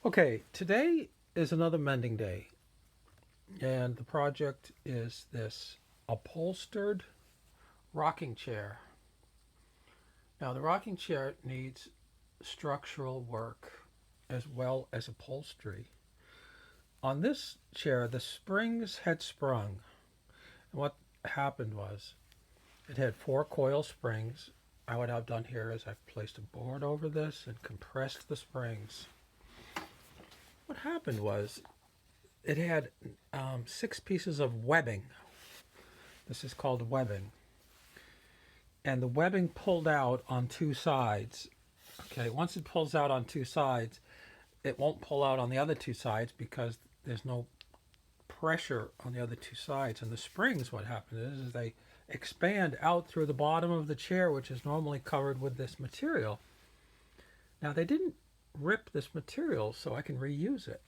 Okay, today is another mending day, and the project is this upholstered rocking chair. Now, the rocking chair needs structural work as well as upholstery. On this chair, the springs had sprung, and what happened was it had four coil springs. What I've done here is I've placed a board over this and compressed the springs. What happened was it had six pieces of webbing. This is called webbing. And the webbing pulled out on two sides. Okay, once it pulls out on two sides, it won't pull out on the other two sides because there's no pressure on the other two sides. And the springs, what happens is they expand out through the bottom of the chair, which is normally covered with this material. Now, they didn't rip this material, so I can reuse it.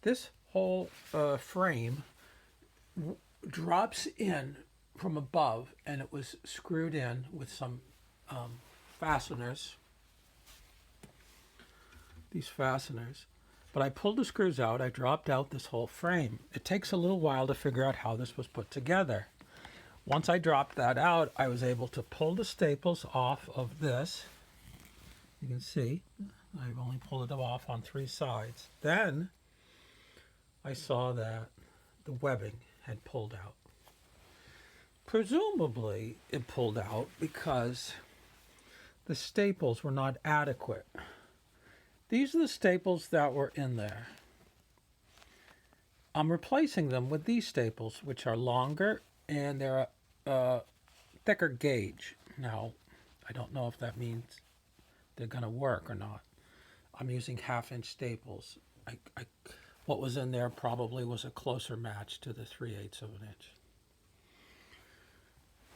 This whole frame drops in from above, and it was screwed in with some fasteners. These fasteners. But I pulled the screws out. I dropped out this whole frame. It takes a little while to figure out how this was put together. Once I dropped that out, I was able to pull the staples off of this. You can see I've only pulled it off on three sides. Then I saw that the webbing had pulled out. Presumably it pulled out because the staples were not adequate. These are the staples that were in there. I'm replacing them with these staples, which are longer and they're a thicker gauge. Now, I don't know if that means they're going to work or not. I'm using 1/2 inch staples. What was in there probably was a closer match to the 3/8 of an inch.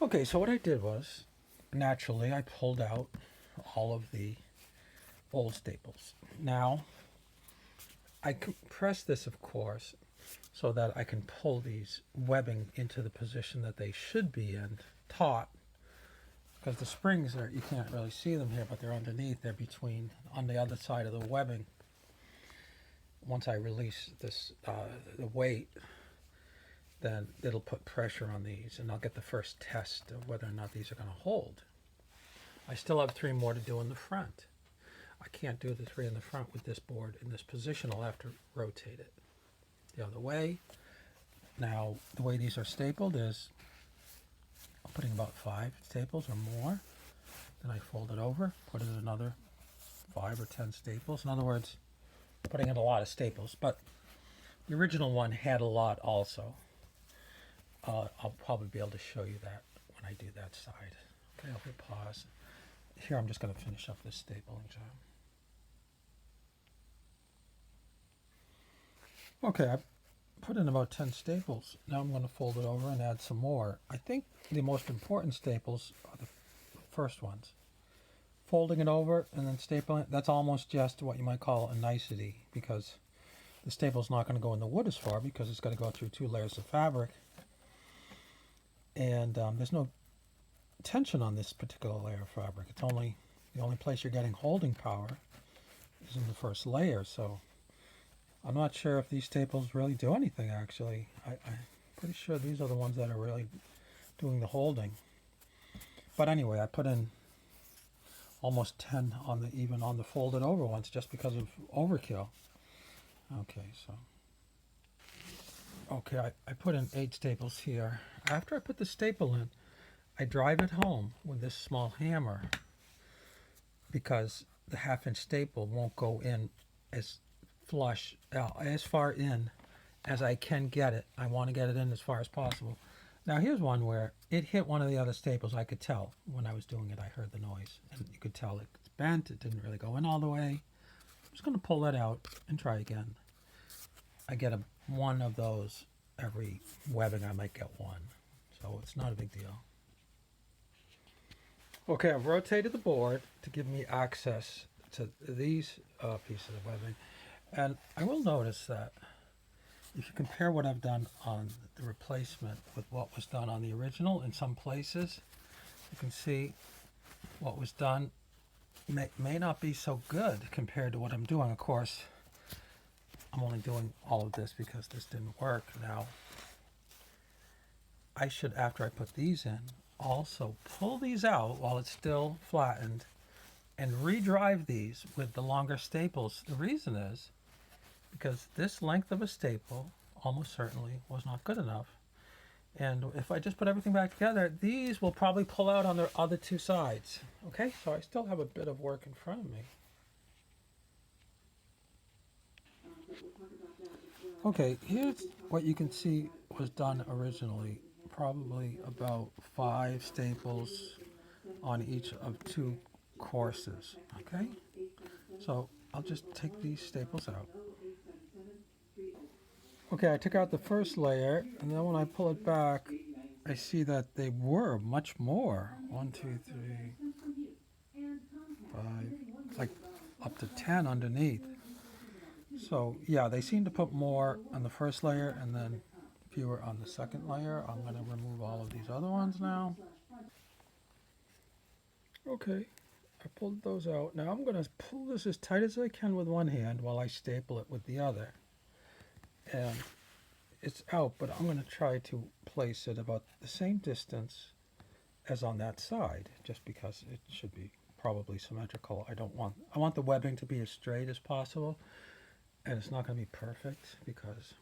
Okay, so what I did was, naturally, I pulled out all of the old staples. Now, I compress this, of course, so that I can pull these webbing into the position that they should be in, taut, because the springs are, you can't really see them here, but they're underneath, they're between, on the other side of the webbing. Once I release this, the weight, then it'll put pressure on these, and I'll get the first test of whether or not these are going to hold. I still have 3 more to do in the front. I can't do the 3 in the front with this board in this position. I'll have to rotate it the other way. Now, the way these are stapled is I'm putting about 5 staples or more. Then I fold it over, put in another 5 or 10 staples. In other words, putting in a lot of staples, but the original one had a lot also. I'll probably be able to show you that when I do that side. Okay, I'll hit pause. Here I'm just going to finish up this stapling job. Okay, I put in about 10 staples. Now I'm going to fold it over and add some more. I think the most important staples are the first ones. Folding it over and then stapling it, that's almost just what you might call a nicety, because the staple's not going to go in the wood as far because it's got to go through 2 layers of fabric. And there's no tension on this particular layer of fabric. It's only, the only place you're getting holding power is in the first layer, so I'm not sure if these staples really do anything, actually. I'm pretty sure these are the ones that are really doing the holding. But anyway, I put in almost 10 on the, even on the folded over ones, just because of overkill. Okay, so I put in 8 staples here. After I put the staple in, I drive it home with this small hammer because the 1/2 inch staple won't go in as flush, as far in as I can get it. I want to get it in as far as possible. Now here's one where it hit one of the other staples. I could tell when I was doing it. I heard the noise, and you could tell it's bent. It didn't really go in all the way. I'm just going to pull that out and try again. I get one of those every webbing. I might get one, so it's not a big deal. Okay, I've rotated the board to give me access to these pieces of webbing, and I will notice that if you compare what I've done on the replacement with what was done on the original, in some places you can see what was done may not be so good compared to what I'm doing. Of course, I'm only doing all of this because this didn't work. Now, I should, after I put these in, also pull these out while it's still flattened and redrive these with the longer staples. The reason is because this length of a staple almost certainly was not good enough. And if I just put everything back together, these will probably pull out on their other two sides. Okay, so I still have a bit of work in front of me. Okay, here's what you can see was done originally. Probably about 5 staples on each of 2 courses. Okay, so I'll just take these staples out. Okay, I took out the first layer, and then when I pull it back, I see that they were much more. 1, 2, 3, 5, like up to 10 underneath. So yeah, they seem to put more on the first layer and then fewer on the second layer. I'm going to remove all of these other ones now. Okay, I pulled those out. Now I'm going to pull this as tight as I can with one hand while I staple it with the other. And it's out, but I'm going to try to place it about the same distance as on that side, just because it should be probably symmetrical. I want the webbing to be as straight as possible, and it's not going to be perfect because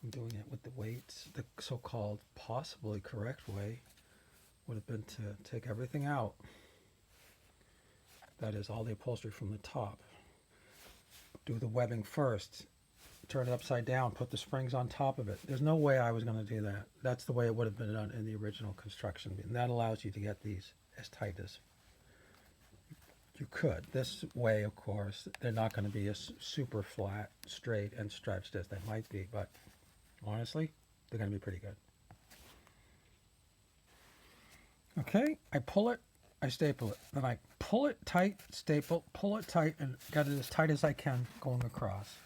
I'm doing it with the weights. The so-called possibly correct way would have been to take everything out. That is, all the upholstery from the top. Do the webbing first, turn it upside down, put the springs on top of it. There's no way I was going to do that. That's the way it would have been done in the original construction. And that allows you to get these as tight as you could. This way, of course, they're not going to be as super flat, straight, and stretched as they might be, but honestly, they're going to be pretty good. Okay, I pull it, I staple it. Then I pull it tight, staple, pull it tight, and get it as tight as I can going across.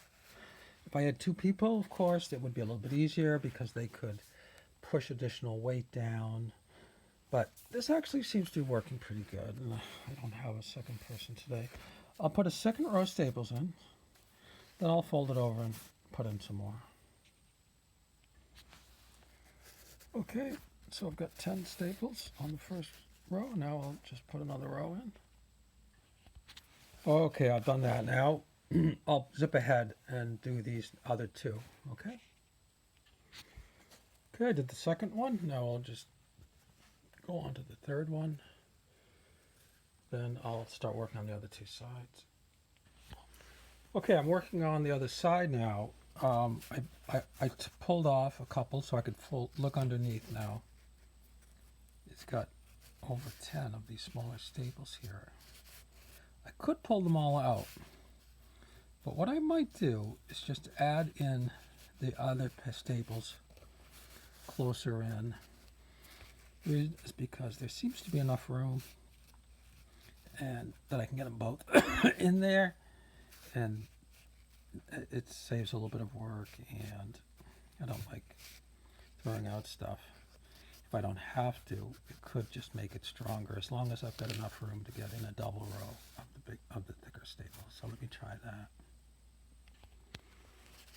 If I had 2 people, of course, it would be a little bit easier because they could push additional weight down. But this actually seems to be working pretty good. And I don't have a second person today. I'll put a second row of staples in. Then I'll fold it over and put in some more. Okay, so I've got 10 staples on the first row. Now I'll just put another row in. Okay, I've done that. Now I'll zip ahead and do these other 2. Okay. Okay, I did the second one. Now I'll just go on to the third one. Then I'll start working on the other 2 sides. Okay, I'm working on the other side now. I pulled off a couple so I could look underneath now. It's got over 10 of these smaller staples here. I could pull them all out, but what I might do is just add in the other staples closer in. Is because there seems to be enough room and that I can get them both in there, and it saves a little bit of work, and I don't like throwing out stuff. If I don't have to, it could just make it stronger as long as I've got enough room to get in a double row of the thicker staples. So let me try that.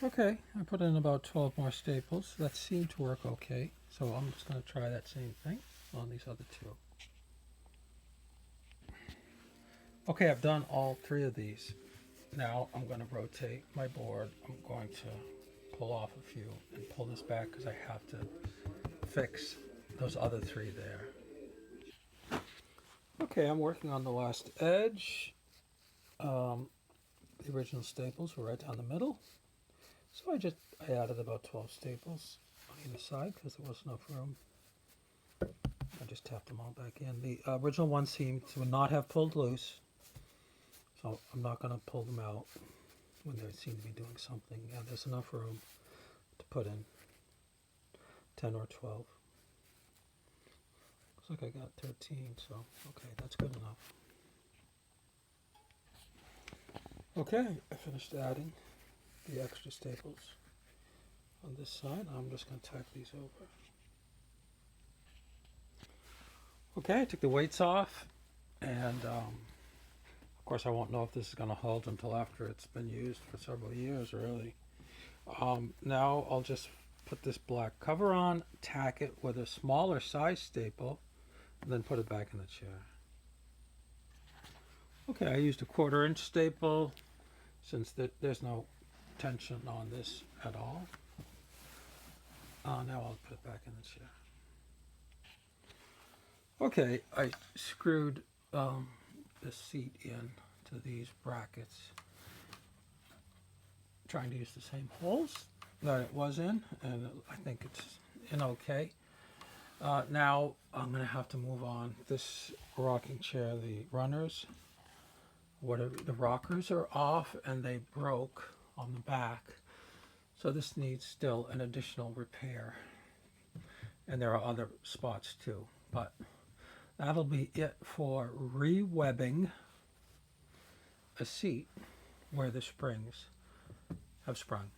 Okay, I put in about 12 more staples. That seemed to work okay. So I'm just going to try that same thing on these other 2. Okay, I've done all 3 of these. Now I'm going to rotate my board. I'm going to pull off a few and pull this back because I have to fix those other 3 there. Okay, I'm working on the last edge. The original staples were right down the middle. So I added about 12 staples on either side because there wasn't enough room. I just tapped them all back in. The original one seemed to not have pulled loose, so I'm not going to pull them out when they seem to be doing something. Yeah, there's enough room to put in 10 or 12. Looks like I got 13, so okay, that's good enough. Okay, I finished adding the extra staples on this side. I'm just going to tack these over. Okay, I took the weights off And of course, I won't know if this is going to hold until after it's been used for several years, really. Now I'll just put this black cover on, tack it with a smaller size staple, and then put it back in the chair. Okay, I used a 1/4 inch staple since there's no tension on this at all. Now I'll put it back in the chair. Okay, I screwed the seat in to these brackets, trying to use the same holes that it was in, and I think it's in okay. Now I'm going to have to move on. This rocking chair, the runners, whatever, the rockers are off and they broke on the back. So this needs still an additional repair. And there are other spots too. But that'll be it for re-webbing a seat where the springs have sprung.